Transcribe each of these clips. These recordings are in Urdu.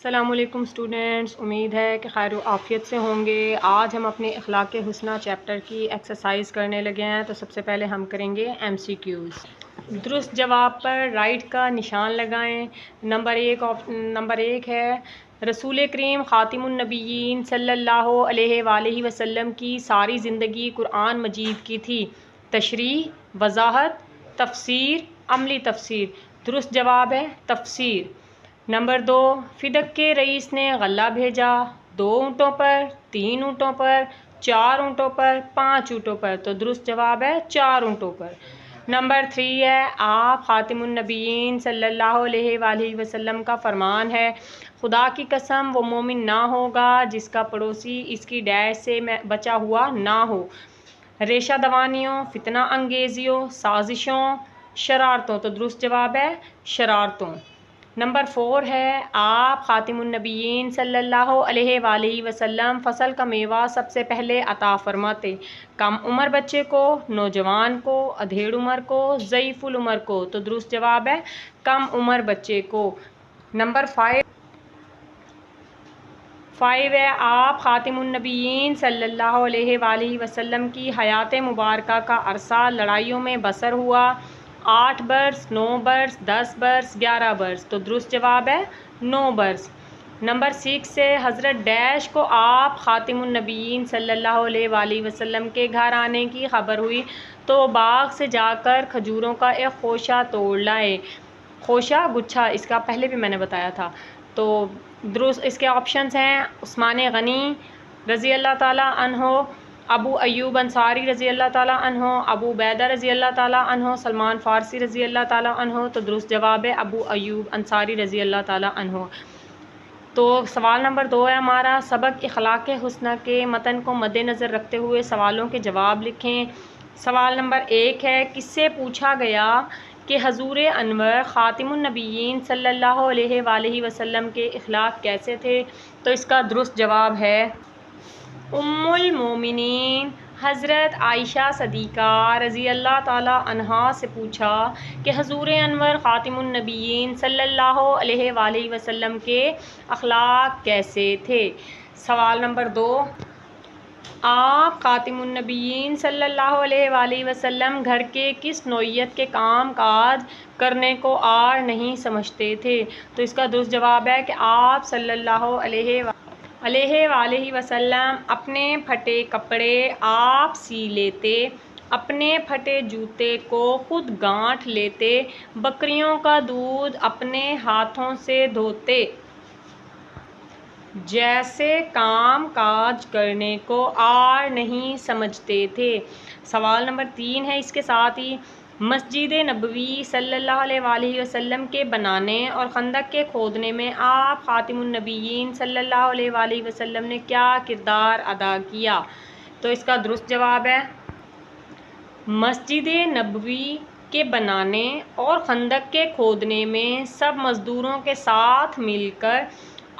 السلام علیکم اسٹوڈنٹس، امید ہے کہ خیر و عافیت سے ہوں گے۔ آج ہم اپنے اخلاق حسنہ چیپٹر کی ایکسرسائز کرنے لگے ہیں، تو سب سے پہلے ہم کریں گے MCQs۔ درست جواب پر رائٹ کا نشان لگائیں۔ نمبر ایک ہے رسول کریم خاتم النبیین صلی اللہ علیہ وآلہ وسلم کی ساری زندگی قرآن مجید کی تھی۔ تشریح، وضاحت، تفسیر، عملی تفسیر۔ درست جواب ہے تفسیر۔ نمبر 2، فدق کے رئیس نے غلہ بھیجا 2 اونٹوں پر، 3 اونٹوں پر، 4 اونٹوں پر، 5 اونٹوں پر، تو درست جواب ہے 4 اونٹوں پر۔ نمبر 3 ہے آپ خاتم النبیین صلی اللہ علیہ وآلہ وسلم کا فرمان ہے، خدا کی قسم وہ مومن نہ ہوگا جس کا پڑوسی اس کی ڈیش سے بچا ہوا نہ ہو، ریشہ دوانیوں، فتنہ انگیزیوں، سازشوں، شرارتوں، تو درست جواب ہے شرارتوں۔ نمبر 4 ہے آپ خاتم النبیین صلی اللہ علیہ وآلہ وسلم فصل کا میوہ سب سے پہلے عطا فرماتے، کم عمر بچے کو، نوجوان کو، ادھیڑ عمر کو، ضعیف العمر کو، تو درست جواب ہے کم عمر بچے کو۔ نمبر 5 ہے آپ خاتم النبیین صلی اللہ علیہ وآلہ وسلم کی حیات مبارکہ کا عرصہ لڑائیوں میں بسر ہوا 8 برس، 9 برس، 10 برس، 11 برس، تو درست جواب ہے 9 برس۔ نمبر 6 ہے حضرت ڈیش کو آپ خاتم النبیین صلی اللہ علیہ وآلہ وسلم کے گھر آنے کی خبر ہوئی تو باغ سے جا کر کھجوروں کا ایک خوشہ توڑ لائے۔ خوشہ گچھا، اس کا پہلے بھی میں نے بتایا تھا۔ تو درست اس کے آپشنز ہیں عثمان غنی رضی اللہ تعالیٰ عنہ، ابو ایوب انصاری رضی اللہ تعالیٰ عنہ، ابو عبیدہ رضی اللہ تعالیٰ عنہ، سلمان فارسی رضی اللہ تعالیٰ عنہ، تو درست جواب ہے ابو ایوب انصاری رضی اللہ تعالیٰ عنہ۔ تو سوال نمبر 2 ہے ہمارا، سبق اخلاق حسنہ کے متن کو مد نظر رکھتے ہوئے سوالوں کے جواب لکھیں۔ سوال نمبر 1 ہے کس سے پوچھا گیا کہ حضور انور خاتم النبیین صلی اللہ علیہ وآلہ وسلم کے اخلاق کیسے تھے؟ تو اس کا درست جواب ہے ام المومنین حضرت عائشہ صدیقہ رضی اللہ تعالیٰ عنہا سے پوچھا کہ حضور انور خاتم النبیین صلی اللہ علیہ وآلہ وسلم کے اخلاق کیسے تھے۔ سوال نمبر 2، آپ خاتم النبیین صلی اللہ علیہ وآلہ وسلم گھر کے کس نوعیت کے کام کاج کرنے کو عار نہیں سمجھتے تھے؟ تو اس کا درست جواب ہے کہ آپ صلی اللہ علیہ وآلہ وسلم اپنے پھٹے کپڑے آپ سی لیتے، اپنے پھٹے جوتے کو خود گانٹھ لیتے، بکریوں کا دودھ اپنے ہاتھوں سے دھوتے، جیسے کام کاج کرنے کو عار نہیں سمجھتے تھے۔ سوال نمبر 3 ہے اس کے ساتھ ہی، مسجد نبوی صلی اللہ علیہ وآلہ وسلم کے بنانے اور خندق کے کھودنے میں آپ خاتم النبیین صلی اللہ علیہ وآلہ وسلم نے کیا کردار ادا کیا؟ تو اس کا درست جواب ہے مسجد نبوی کے بنانے اور خندق کے کھودنے میں سب مزدوروں کے ساتھ مل کر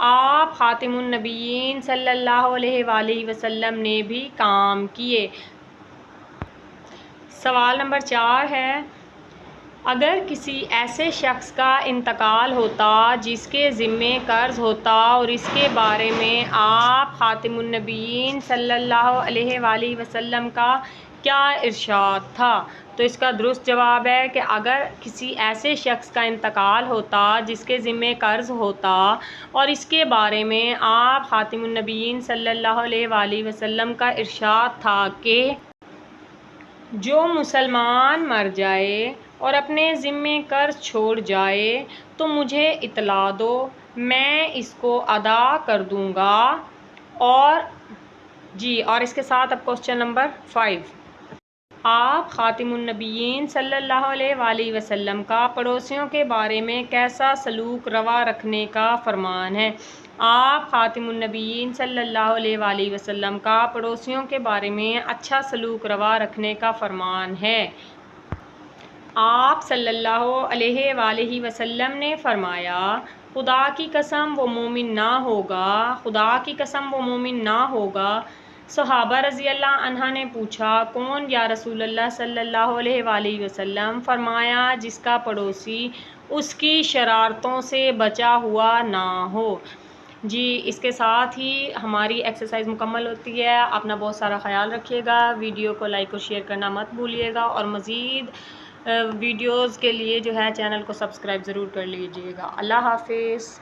آپ خاتم النبیین صلی اللہ علیہ وآلہ وسلم نے بھی کام کیے۔ سوال نمبر 4 ہے اگر کسی ایسے شخص کا انتقال ہوتا جس کے ذمے قرض ہوتا اور اس کے بارے میں آپ خاتم النبیین صلی اللہ علیہ وآلہ وسلم کا کیا ارشاد تھا؟ تو اس کا درست جواب ہے کہ اگر کسی ایسے شخص کا انتقال ہوتا جس کے ذمے قرض ہوتا اور اس کے بارے میں آپ خاتم النبیین صلی اللہ علیہ وآلہ وسلم کا ارشاد تھا کہ جو مسلمان مر جائے اور اپنے ذمے قرض چھوڑ جائے تو مجھے اطلاع دو، میں اس کو ادا کر دوں گا۔ اور اس کے ساتھ اب کوسچن نمبر 5، آپ خاتم النبیین صلی اللہ علیہ وآلہ وسلم کا پڑوسیوں کے بارے میں کیسا سلوک روا رکھنے کا فرمان ہے؟ آپ خاتم النبیین صلی اللہ علیہ وآلہ وسلم کا پڑوسیوں کے بارے میں اچھا سلوک روا رکھنے کا فرمان ہے۔ آپ صلی اللہ علیہ وآلہ وسلم نے فرمایا خدا کی قسم وہ مومن نہ ہوگا، خدا کی قسم وہ مومن نہ ہوگا۔ صحابہ رضی اللہ عنہ نے پوچھا کون یا رسول اللہ صلی اللہ علیہ وآلہ وسلم؟ فرمایا جس کا پڑوسی اس کی شرارتوں سے بچا ہوا نہ ہو۔ جی اس کے ساتھ ہی ہماری ایکسرسائز مکمل ہوتی ہے. اپنا بہت سارا خیال رکھیے گا. ویڈیو کو لائک اور شیئر کرنا مت بھولیے گا, اور مزید ویڈیوز کے لیے جو ہے چینل کو سبسکرائب ضرور کر لیجیے گا. اللہ حافظ.